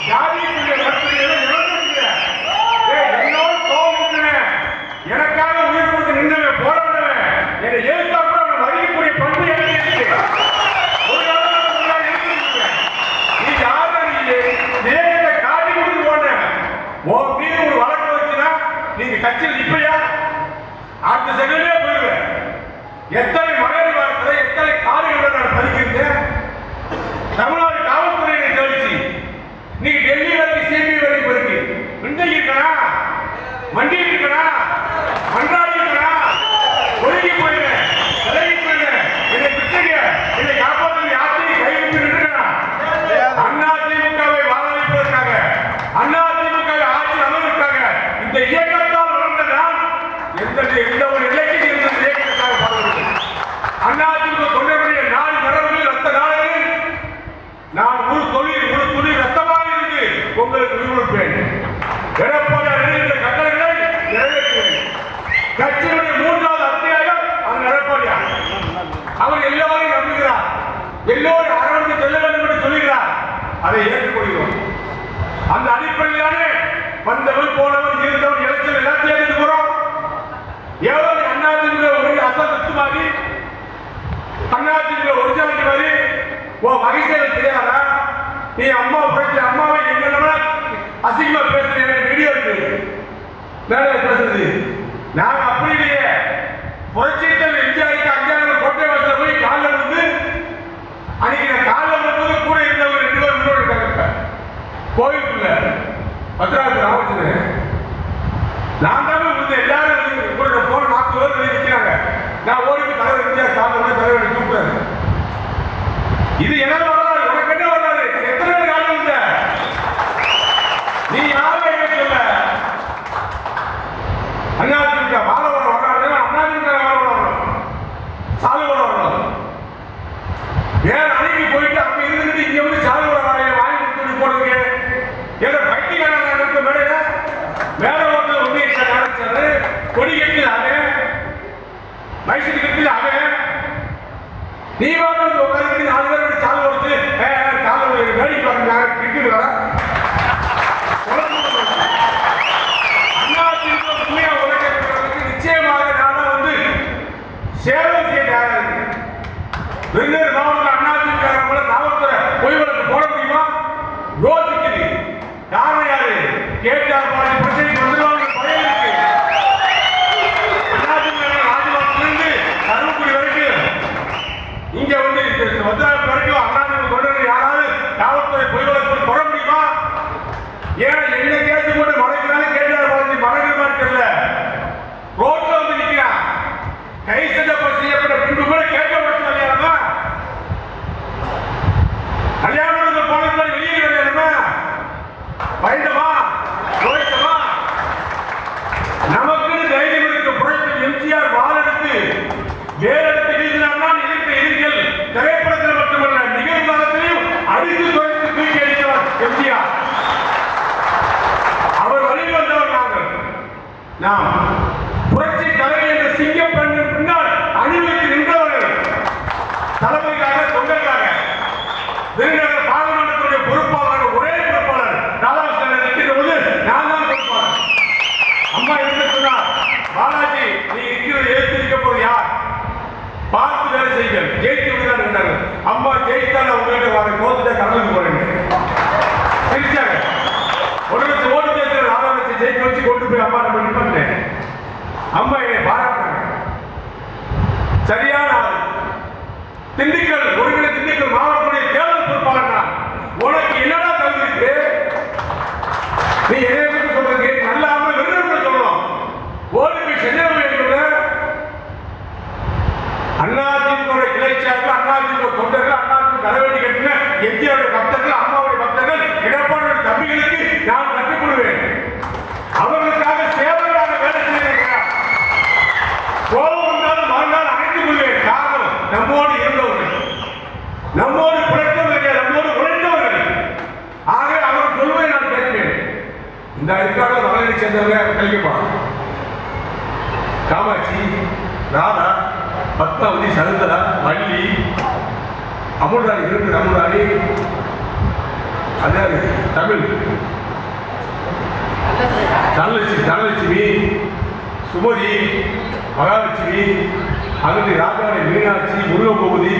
ஜாதிக்குரிய கருத்துக்களை என்னோட கோபம் எனக்காக உயிர் கொடுத்து நின்றவன் போராடுறவன் என்னை எழுத்தா கூட அவன் மதிக்கக்கூடிய பண்பு எனக்கு இருக்கு. ஒரு காலம் நீ யாரும் நேரத்தை காட்டி கொடுத்து போன உன் மீது ஒரு வழக்கு வச்சுனா நீங்க கட்சியில் நிப்பையா அடுத்த செகண்டே போயிடுவேன். எத்தனை மகளிர் வார்த்தை எத்தனை காரியங்களை நான் பதிக்கிறேன். தமிழ்நாடு காவல்துறையை கழிச்சு நீங்க டெல்லி வரைக்கும் சிபி வரைக்கும் இருக்கு. இன்றைக்கு இருக்கா மண்டி இருக்கா மன்றாடி இருக்கா ஒழுங்கி போயிடுறேன் விலகி போயிடுறேன். என்னை விட்டுங்க என்னை காப்பாற்ற யாத்தையும் கைவிட்டு நின்றுக்கிறான். அண்ணா திமுகவை வாழ வைப்பதற்காக அண்ணா திமுகவை ஆட்சி அமைவதற்காக இந்த இயக்கத்தால் வளர்ந்த நான் எந்த ஒரு இலக்கிய இயக்கத்திற்காக பாடுகிறேன். அண்ணா திமுக தொண்டர்களுடைய நாடு மரபுகள் ரத்த நாடுகளில் நான் ஒரு துளி ரத்தமாக இருந்து உங்களுக்கு விடுவிப்பேன். எடப்பாடி அறிவித்த கட்டளைகளை நிறைவேற்றுவேன். கட்சியினுடைய 3வது அத்தியாயம் அவர் எடப்பாடியார். அவர் எல்லோரையும் நம்புகிறார். எல்லோரும் அரவணைத்து செல்ல வேண்டும் என்று சொல்லுகிறார். அதை ஏற்றுக்கொள்கிறோம். அந்த அடிப்படையிலான வந்தவர் போனவர் இருந்தவர் எலெக்ஷன் எல்லாத்தையும் எடுத்து போறோம். எவ்வளவு அண்ணாதிமுக ஒரு அசத்து மாதிரி அண்ணாதிமுக ஒரிஜினாலிட்டி மாதிரி ஓ மகிழ்ச்சியில் தெரியாதா? நீ அம்மா பிடிச்ச அம்மாவை என்னென்ன அசிங்கமா பேசுறது எனக்கு வீடியோ இருக்கு மேலே பேசுறது. நாங்க அப்படி இல்லையே. புரட்சித்தல் எம்ஜிஆருக்கு அஞ்சாவது கோட்டை வாசல போய் காலில் வந்து அன்னைக்கு நான் காலில் வரும்போது கூட இருந்தவங்க 2 பேர் முன்னோடு இருக்காங்க கோயிலுக்குள்ள பத்ராபுரம் ராமச்சந்திரன். நான் தான் வந்து எல்லாரும் கூட போன 40 பேர் நிற்கிறாங்க. நான் ஓடி தலைவர் எம்ஜிஆர் காலில் தலைவரை கூப்பிடுறாரு. இது என்ன வரலாறு? உனக்கு என்ன வரலாறு? எத்தனை பேர் காலம் இருந்த நீ யாருமே சொல்ல அண்ணாதிமுக மாணவன் வர்றாரு. அண்ணாதிமுக வரணும் சாலுவர வரணும். வேற அன்னைக்கு போயிட்டு அங்க இருந்துட்டு இங்க வந்து சாலுவர வரைய வாங்கி கொடுத்து போடுங்க. ஏதோ பைத்தியக்காரன் இருக்க மேடையில வேற ஒருத்தர் ஒண்ணு ஆரம்பிச்சாரு. கொடி கட்டி அவன் மைசூர் கட்டி அவன் நீ வாங்க உட்காந்து 4 பேர் சாலை ஓடிச்சு சாலை வேடிக்கை பாருங்க கிரிக்கெட் வர அண்ணாதிமுக உண்மையா உலகத்துக்கு நிச்சயமாக நான் வந்து சேவை செய்ய தயாராக இருக்கேன். வெவ்வேறு மாவட்ட அண்ணாதிமுக காவல்துறை பொய் வழக்கு போட முடியுமா? யோசிக்குது. காரணம் யாரு? கேட்டார் பாடி பிரச்சனைக்கு வந்துடுவாங்க பயம் இருக்கு. அண்ணாதிமுக ராஜபாளையத்திலிருந்து கருவக்குடி வரைக்கும் இங்க வந்து வந்தாப்பு வரைக்கும் அண்ணாதிமுக தொண்டர்கள் யாராவது காவல்துறை பொய் வழக்கு போட முடியுமா? ஏன் என்ன கேஸ் போட்டு மறைக்கிறாங்க கேட்டார் பாடி மறைக்க தெரியல. ரோட்ல வந்து நிற்கிறான். கை செய்யப்பட்ட பின்பு கூட கேட்க கல்யாணமா கல்யாணம் போன வெளியே கல்யாணமா பயந்தமா ரோஹித்தமா நமக்கு தைரியம் இருக்க புரட்சி எம்ஜிஆர் வாழெடுத்து வேறெடுத்து எழுதினால்தான் இருக்கிற எதிரிகள் திரைப்படத்தில் மட்டுமல்ல நிகழ்காலத்திலையும் அடித்து துறைத்து தூக்கி அடித்தவர் எம்ஜிஆர். அவர் வழியில் வந்தவர் நாம் புரட்சி தலைவர் என்ற சிங்கம் பெண்ணின் பின்னால் அணிவித்து நின்றவர்கள் தலைமைக்காக தொண்டர்களாக விருதுநகர் பாராளுமன்றத்துடைய பொறுப்பாளர் ஒரே பொறுப்பாளர் ராதாகிருஷ்ணன் நிற்கிற போது நான் தான் பொறுப்பாளர். அம்மா என்ன சொன்னார்? பாலாஜி நீ இருக்கிறது எழுத்திருக்க போது யார் பார்த்து வேலை செய்யுங்கள் ஜெயித்து விடுதான் என்றார்கள். அம்மா ஜெயித்தால் உங்கள்கிட்ட வர கோத்துட்ட கடலுக்கு போறேன் சிரிச்சாங்க. ஒரு ஓடி தேர்தல் ராதாகிருஷ்ணன் ஜெயிக்க வச்சு கொண்டு போய் அம்மா நம்ம நிற்பேன். அம்மா என்னை பாராட்டினாங்க. சரியான ஆள். திண்டுக்கல் ஒருங்கிணை திண்டுக்கல் மாவட்டத்துடைய தேர்தல் பொறுப்பாளர் உனக்கு என்னடா தகுதி இருக்கு? நீ என்னை பற்றி சொல்றதுக்கு நல்லாம வெறும் சொல்லணும். ஓடி போய் செஞ்சவங்க அதிமுக கிளை சார்பில் அதிமுக தொண்டர்கள் அதிமுக தலைவலி கட்டின எம்ஜிஆருடைய பக்தர்கள் அம்மாவுடைய பக்தர்கள் எடப்பாடியுடைய தம்பிகளுக்கு நான் கட்டுப்படுவேன். அவர்களுக்காக சேவையாக வேலை செய்ய கோபம் வந்தாலும் மறுநாள் அணைத்துக் கொள்வேன். காரணம் நம்மோடு இருந்தவர்கள் நம்மோடு பிழைத்தவர்கள் நம்மோடு உழைத்தவர்கள். ஆக அவர் சொல்வதை நான் கேட்பேன். இந்த இருக்காக மகளிரை சேர்ந்தவங்க கழிக்கப்பா காமாட்சி ராதா பத்மாவதி சகுந்தரா வள்ளி அமுல்ராணி இருக்கு அமுல்ராணி அதே தமிழ் அங்கிட்டு ராஜவாடை மீனாட்சி, முருகபூபதி,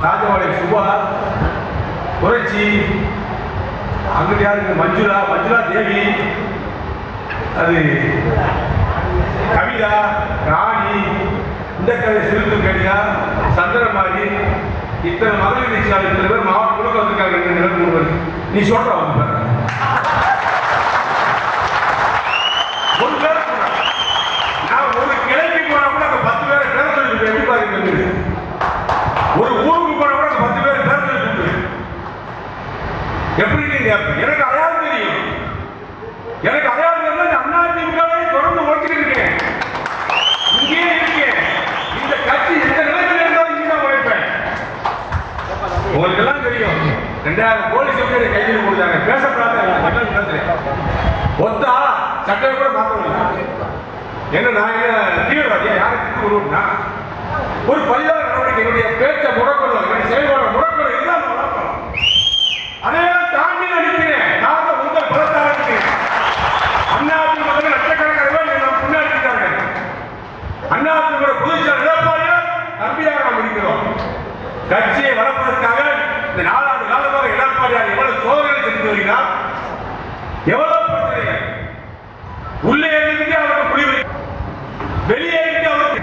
ராஜவாடை சுபா, புரட்சி, அங்கிட்டு யாருக்கு மஞ்சுளா தேவி, அது கவிதா, ராணி, இந்த கதை சிறுத்து கவிதா, சந்திரமாரி, இத்தனை மகளிர் நிச்சயம் இத்தனை பேர் மாவட்டம் முழுக்க வந்திருக்காங்க. நீ சொல்ற வந்து நான் ஒரு கிளைக்கு போனா கூட அந்த 10 பேரை பேர சொல்லி எப்படி பாருங்க. ஒரு ஊருக்கு போனா கூட அந்த 10 பேரை பேர சொல்லி எப்படி எனக்கு அடையாளம் தெரியும். எனக்கு அடையாளம் தெரியும். அண்ணா திமுகவை தொடர்ந்து உழைச்சிட்டு இருக்கேன். இங்கேயே இருக்கேன். இந்த கட்சி எந்த நிலையில் இருந்தாலும் இங்கே தான் உழைப்பேன். உங்களுக்கு எல்லாம் தெரியும். 2000 போலீஸ் கையில் கொடுத்தாங்க. பேசப்படாத ஒத்தா சட்டம் கூட மாற்றவில்லை. என்ன நான் என்ன தீவிரவாதியா யாருக்கு வருவோம்னா ஒரு பரிதார நடவடிக்கை என்னுடைய பேச்சை முடக்கணும், என்னுடைய செயல்பாடு முடக்கணும் இல்லாம வளர்க்கணும். அதையெல்லாம் தாண்டி நடிக்கிறேன். நான் உங்கள் பலத்தால் இருக்கிறேன். அண்ணாதிமுக லட்சக்கணக்கான பேர் நாம் முன்னாடி இருக்காங்க. அண்ணாதிமுக பொதுச்செயலாளர் எடப்பாடியார் தம்பியாக நாம் இருக்கிறோம். கட்சியை வளர்ப்பதற்காக இந்த 4 ஆண்டு காலமாக எடப்பாடியார் எவ்வளவு சோதனை செஞ்சு வருகிறார், எவ்வளவு பிரச்சனைகள் உள்ளே இருந்து அவருக்கு முடிவு, வெளியே இருந்து அவருக்கு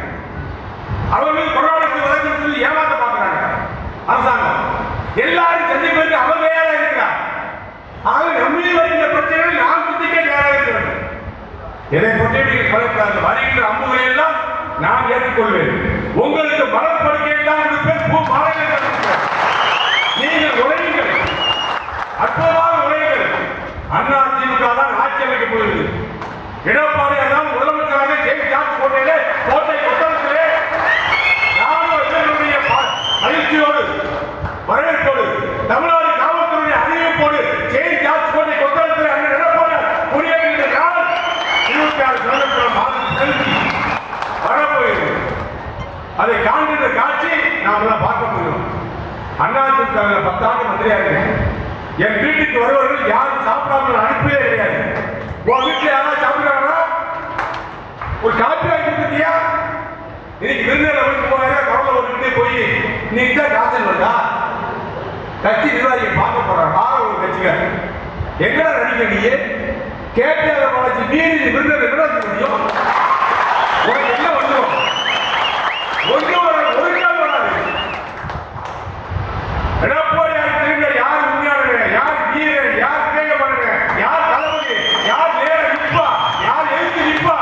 அவர்கள் கொரோனாவுக்கு வழக்கு சொல்லி ஏமாத்த பார்க்கிறாங்க. அரசாங்கம் எல்லாரும் சந்திப்பதற்கு அவர் தயாராக இருக்கிறார். ஆக நம்மளே வருகின்ற பிரச்சனைகள் நாம் சிந்திக்க தயாராக இருக்க வேண்டும். எதை பற்றி நீங்கள் கவலைப்படாத வருகின்ற அம்புகளை எல்லாம் நான் ஏற்றுக்கொள்வேன். உங்களுக்கு மனப்படுகை எல்லாம் நீங்கள் உழையுங்கள், அற்புதமாக உழையுங்கள். அண்ணா திமுக தான் ஆட்சி அமைக்க போகிறது. எடப்பாடியார் தான் முதலமைச்சராக ஜெயிச்சாட்சி போட்டியிலே கோட்டை கொட்டத்திலே நானுடைய மகிழ்ச்சியோடு வரவேற்போடு தமிழ்நாடு காவல்துறையுடைய அறிவிப்போடு ஜெயிச்சாட்சி போட்டை கொட்டத்திலே அண்ணன் எடப்பாடியார் புரியுகின்ற நாள் 26 மாதம் கழித்து வரப்போகிறது. அதை காண்கின்ற காட்சி நாம் பார்க்க முடியும். அண்ணா திமுக 10 ஆண்டு மந்திரியா இருக்கேன். என் வீட்டுக்கு வருவர்கள் யாரும் சாப்பிடாமல் அனுப்பவே கிடையாது. உன் வீட்டில் யாராவது சாப்பிடுறாங்களா? ஒரு காப்பி வாங்கி கொடுத்தியா? இன்னைக்கு விருந்தில் 3000 கவலை விட்டு போய் நீ தான் காசல் வந்தா கட்சி நிர்வாகியை பார்க்க போறாங்க. ஒரு கட்சிக்கார எங்கடா நடிக்க நீ கேட்டாத பாலாஜி மீறி விருந்தில் எங்கடா முடியும்? உனக்கு என்ன வந்துடும்? ஒரு நாள் வராது. எடப்பாடியார் தெரிந்த யார் உண்மையானவங்க, யார் வீரன், யார் கேட்கப்படுங்க, யார் தலைவலி, யார் நேர நிற்பா, யார் எழுத்து நிற்பா.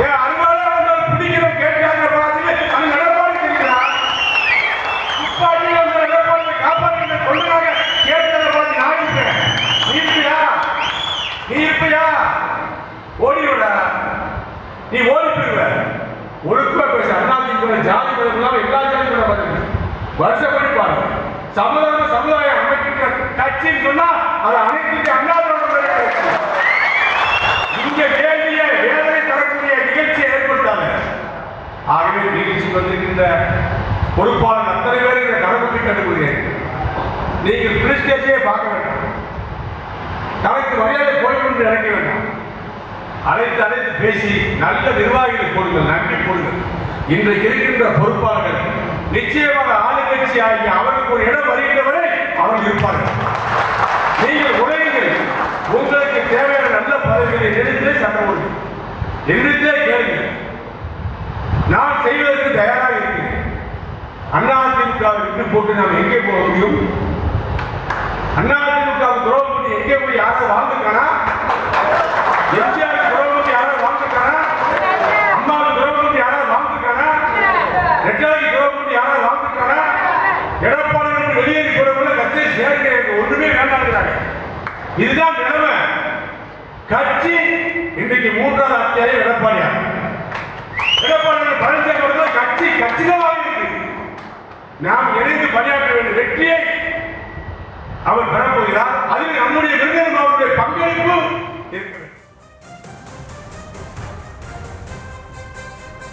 ஏன் அருமாலே வந்தால் பிடிக்கிறோம் கேட்காத பாதிலே அது எடப்பாடி தெரிகிறார். துப்பாக்கியில் வந்த எடப்பாடியை காப்பாற்றுகிற கொள்ளாக கேட்காத பாதி நான் இருப்பேன். நீ இருப்பியா? ஓடிவிட நீ ஓடி போயிடுவ. ஒழுக்கமா பேச. அண்ணா திமுக ஜாதி மதம் எல்லா ஜாதி மதம் வருஷப்படி பாருங்க. சமுதாயம் அமைக்கின்ற கட்சின்னு சொன்னா அது அனைத்து அண்ணாதிமுக இங்க கேள்வியை வேதனை தரக்கூடிய நிகழ்ச்சியை ஏற்படுத்தாங்க. ஆகவே நிகழ்ச்சி வந்திருக்கின்ற பொறுப்பாளர் அத்தனை பேர் இந்த கணக்கு கண்டுபிடிக்கிறேன். நீங்கள் பிரிஸ்டேஜே பார்க்க வேண்டாம். தனக்கு மரியாதை போய்கொண்டு இறக்க வேண்டாம். அழைத்து பேசி நல்ல நிர்வாகிகளை போடுங்கள், நன்றி போடுங்கள். இன்றைக்கு இருக்கின்ற பொறுப்பாளர்கள் நிச்சயமாக ஆளுங்கட்சி ஆகிய அவருக்கு ஒரு இடம் வருகின்றவரை அவர்கள் இருப்பார்கள். நீங்கள் உழையுங்கள். உங்களுக்கு தேவையான நல்ல பதவிகளை நினைத்தே சட்டம் ஒழுங்கு நினைத்தே கேளுங்கள். நான் செய்வதற்கு தயாராக இருக்கிறேன். அதிமுகவை விட்டு போட்டு நாம் எங்கே போக முடியும்? அதிமுக துரோகம் பண்ணி எங்கே போய் யாராவது வாழ்ந்துக்கானா? எம்ஜிஆர் துரோகம் பண்ணி யாராவது வாழ்ந்துக்கானா? அம்மாவுக்கு துரோகம் பண்ணி யாராவது வாழ்ந்துக்கானா? ரெட்டாளி துரோகம் பண்ணி யாராவது வாழ்ந்துக்கானா? எடப்பாடி வெளியேறி போறவங்க கட்சியை சேர்க்க ஒன்றுமே வேண்டாங்கிறாங்க. இதுதான் நிலைமை. கட்சி இன்றைக்கு 3வது அத்தியாயம் எடப்பாடியார். எடப்பாடி பழனிசாமி கட்சி கட்சிதான் இருக்கு. நாம் இணைந்து பணியாற்ற வேண்டிய வெற்றியை அவர் பெறப்போகிறார். அதில் நம்முடைய விருதுநகர் மாவட்டத்தின் பங்களிப்பு இருக்கிறது.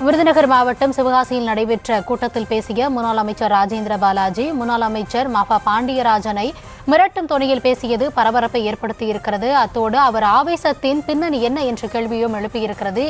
விருதுநகர் மாவட்டம் சிவகாசியில் நடைபெற்ற கூட்டத்தில் பேசிய முன்னாள் அமைச்சர் ராஜேந்திர பாலாஜி, முன்னாள் அமைச்சர் மாஃபா பாண்டியராஜனை மிரட்டும் தொனியில் பேசியது பரபரப்பை ஏற்படுத்தியிருக்கிறது. அத்தோடு அவர் ஆவேசத்தின் பின்னணி என்ன என்ற கேள்வியும் எழுப்பியிருக்கிறது.